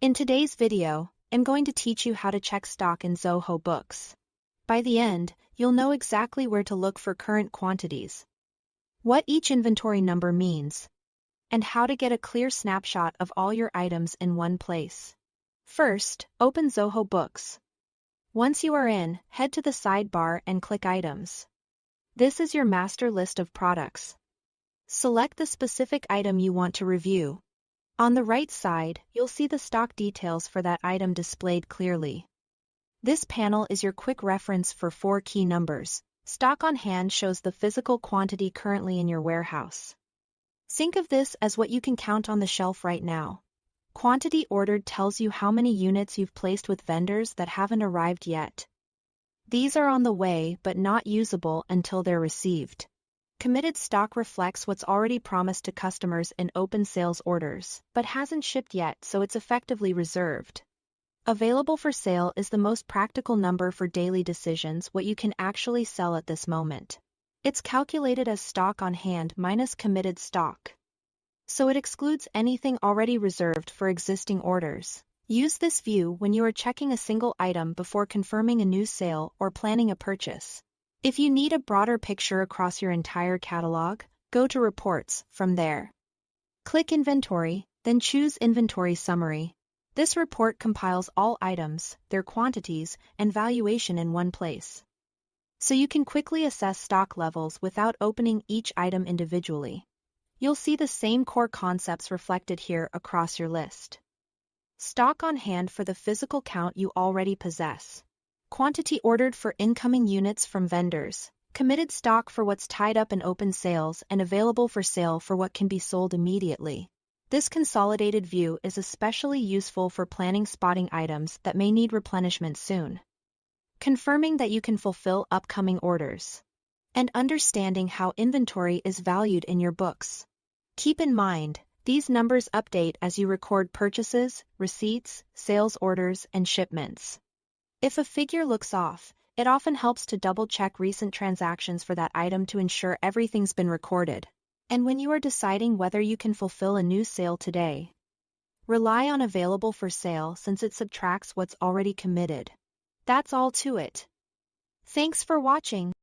In today's video, I'm going to teach you how to check stock in Zoho Books. By the end, you'll know exactly where to look for current quantities, what each inventory number means, and how to get a clear snapshot of all your items in one place. First, open Zoho Books. Once you are in, head to the sidebar and click Items. This is your master list of products. Select the specific item you want to review. On the right side, you'll see the stock details for that item displayed clearly. This panel is your quick reference for 4 key numbers. Stock on hand shows the physical quantity currently in your warehouse. Think of this as what you can count on the shelf right now. Quantity ordered tells you how many units you've placed with vendors that haven't arrived yet. These are on the way but not usable until they're received. Committed stock reflects what's already promised to customers in open sales orders, but hasn't shipped yet, so it's effectively reserved. Available for sale is the most practical number for daily decisions, what you can actually sell at this moment. It's calculated as stock on hand minus committed stock, so it excludes anything already reserved for existing orders. Use this view when you are checking a single item before confirming a new sale or planning a purchase. If you need a broader picture across your entire catalog, go to Reports. From there, click Inventory, then choose Inventory Summary. This report compiles all items, their quantities, and valuation in one place, so you can quickly assess stock levels without opening each item individually. You'll see the same core concepts reflected here across your list. Stock on hand for the physical count you already possess. Quantity ordered for incoming units from vendors. Committed stock for what's tied up in open sales and available for sale for what can be sold immediately. This consolidated view is especially useful for planning spotting items that may need replenishment soon, confirming that you can fulfill upcoming orders, and understanding how inventory is valued in your books. Keep in mind, these numbers update as you record purchases, receipts, sales orders, and shipments. If a figure looks off, it often helps to double-check recent transactions for that item to ensure everything's been recorded. And when you are deciding whether you can fulfill a new sale today, rely on available for sale since it subtracts what's already committed. That's all to it. Thanks for watching.